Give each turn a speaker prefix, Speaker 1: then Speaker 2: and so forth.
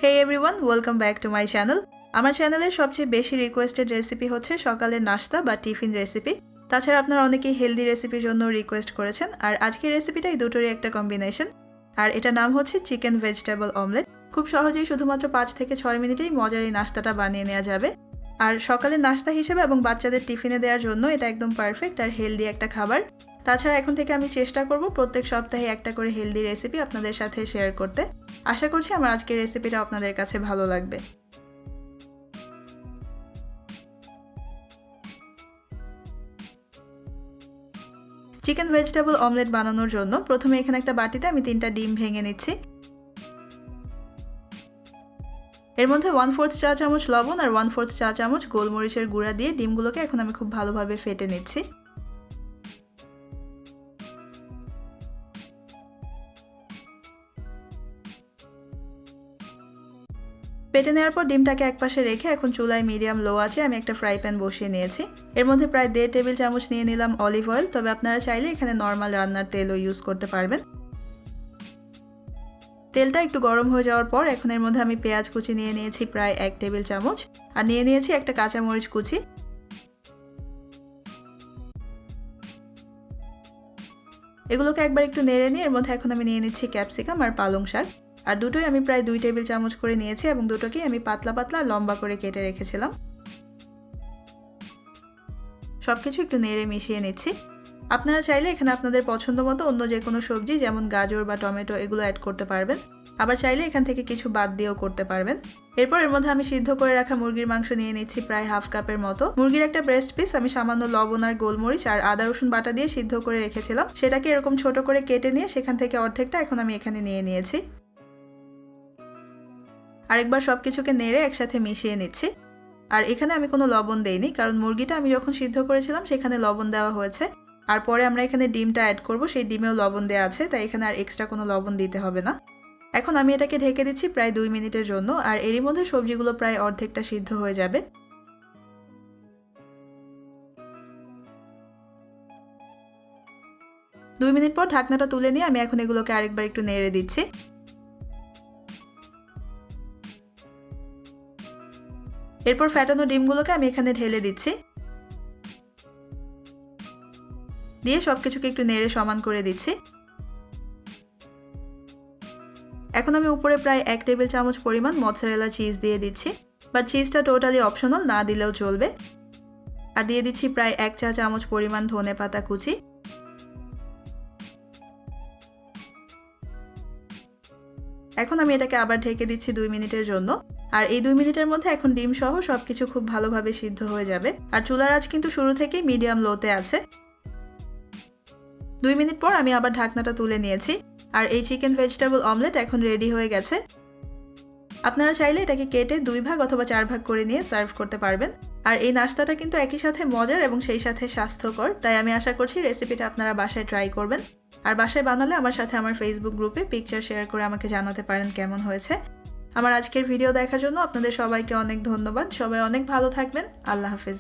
Speaker 1: Hey everyone, welcome back to my channel. আমার চ্যানেলের সবচেয়ে বেশি রিকোয়েস্টেড রেসিপি হচ্ছে সকালের নাস্তা বা টিফিন রেসিপি। তাছাড়া আপনারা অনেকেই হেলদি রেসিপির জন্য রিকোয়েস্ট করেছেন, আর আজকের রেসিপিটা এই দুটোরই একটা কম্বিনেশন। আর এটা নাম হচ্ছে চিকেন ভেজিটেবল অমলেট। খুব সহজেই শুধুমাত্র 5 থেকে 6 মিনিটেই মজার এই নাস্তাটা বানিয়ে নেওয়া যাবে। আর সকালের নাস্তা হিসেবে এবং বাচ্চাদের টিফিনে দেওয়ার জন্য এটা একদম পারফেক্ট আর হেলদি একটা খাবার। তাছাড়া এখন থেকে আমি চেষ্টা করব প্রত্যেক সপ্তাহে একটা করে হেলদি রেসিপি আপনাদের সাথে শেয়ার করতে। আশা করছি আমার আজকের রেসিপিটা আপনাদের কাছে ভালো লাগবে। চিকেন ভেজিটেবল অমলেট বানানোর জন্য প্রথমে এখানে একটা বাটিতে আমি 3টা ডিম ভেঙে নিচ্ছি। এর মধ্যে 1/4 চা চামচ লবণ আর 1/4 চা চামচ গোলমরিচের গুঁড়া দিয়ে ডিমগুলোকে এখন আমি খুব ভালোভাবে ফেটে নিচ্ছি। ফেটে নেওয়ার পর ডিমটাকে একপাশে রেখে এখন চুলায় মিডিয়াম লো আছে আমি একটা ফ্রাই প্যান বসিয়ে নিয়েছি। এর মধ্যে প্রায় 1.5 টেবিল চামচ নিয়ে নিলাম অলিভ অয়েল, তবে আপনারা চাইলে এখানে নর্মাল রান্নার তেলও ইউজ করতে পারবেন। তেলটা একটু গরম হয়ে যাওয়ার পর এখন এর মধ্যে আমি পেঁয়াজ কুচি নিয়ে নিয়েছি প্রায় 1 টেবিল চামচ, আর নিয়ে নিয়েছি একটা কাঁচামরিচ কুচি। এগুলোকে একবার একটু নেড়ে নিয়ে এর মধ্যে এখন আমি নিয়ে নিচ্ছি ক্যাপসিকাম আর পালং শাক, আর দুটোই আমি প্রায় 2 টেবিল চামচ করে নিয়েছি এবং দুটোকেই আমি পাতলা পাতলা লম্বা করে কেটে রেখেছিলাম। সবকিছু একটু নেড়ে মিশিয়ে নিচ্ছি। আপনারা চাইলে এখানে আপনাদের পছন্দ মতো অন্য যে কোনো সবজি যেমন গাজর বা টমেটো এগুলো অ্যাড করতে পারবেন, আবার চাইলে এখান থেকে কিছু বাদ দিয়েও করতে পারবেন। এরপর এর মধ্যে আমি সিদ্ধ করে রাখা মুরগির মাংস নিয়ে নিচ্ছি প্রায় হাফ কাপের মতো। মুরগির একটা ব্রেস্ট পিস আমি সামান্য লবণ আর গোলমরিচ আর আদা রসুন বাটা দিয়ে সিদ্ধ করে রেখেছিলাম, সেটাকে এরকম ছোট করে কেটে নিয়ে সেখান থেকে অর্ধেকটা এখন আমি এখানে নিয়ে নিয়েছি। আরেকবার সবকিছুকে নেড়ে একসাথে মিশিয়ে নিচ্ছি। আর এখানে আমি কোনো লবণ দেইনি, কারণ মুরগিটা আমি যখন সিদ্ধ করেছিলাম সেখানে লবণ দেওয়া হয়েছে, আর পরে আমরা এখানে ডিমটা অ্যাড করব, সেই ডিমেও লবণ দেওয়া আছে, তাই এখানে আর এক্সট্রা কোনো লবণ দিতে হবে না। এখন আমি এটাকে ঢেকে দিচ্ছি প্রায় 2 মিনিটের জন্য, আর এরই মধ্যে সবজিগুলো প্রায় অর্ধেকটা সিদ্ধ হয়ে যাবে। 2 মিনিট পর ঢাকনাটা তুলে নিয়ে আমি এখন এগুলোকে আরেকবার একটু নেড়ে দিচ্ছি। এরপর ফ্যাটানো ডিমগুলোকে আমি এখানে ঢেলে দিচ্ছি, দিয়ে সবকিছুকে একটু নেড়ে সমান করে দিচ্ছি। এখন আমি উপরে প্রায় 1 টেবিল চামচ পরিমাণ মৎজারেলা চিজ দিয়ে দিচ্ছি, বাট চিজটা টোটালি অপশনাল, না দিলেও চলবে। আর দিয়ে দিচ্ছি প্রায় 1 চা চামচ পরিমাণ ধনেপাতা কুচি। এখন আমি এটাকে আবার ঢেকে দিচ্ছি 2 মিনিটের জন্য, আর এই 2 মিনিটের মধ্যে এখন ডিম সহ সবকিছু খুব ভালোভাবে সিদ্ধ হয়ে যাবে। আর চুলার আঁচ কিন্তু শুরু থেকেই মিডিয়াম লোতে আছে। 2 মিনিট পর আমি আবার ঢাকনাটা তুলে নিয়েছি, আর এই চিকেন ভেজিটেবল অমলেট এখন রেডি হয়ে গেছে। আপনারা চাইলে এটাকে কেটে 2 ভাগ অথবা 4 ভাগ করে নিয়ে সার্ভ করতে পারবেন। আর এই নাস্তাটা কিন্তু একই সাথে মজার এবং সেই সাথে স্বাস্থ্যকর, তাই আমি আশা করছি রেসিপিটা আপনারা বাসায় ট্রাই করবেন। আর বাসায় বানালে আমার সাথে আমার ফেসবুক গ্রুপে পিকচার শেয়ার করে আমাকে জানাতে পারেন কেমন হয়েছে। আমার আজকের ভিডিও দেখার জন্য আপনাদের সবাইকে অনেক ধন্যবাদ। সবাই অনেক ভালো থাকবেন। আল্লাহ হাফেজ।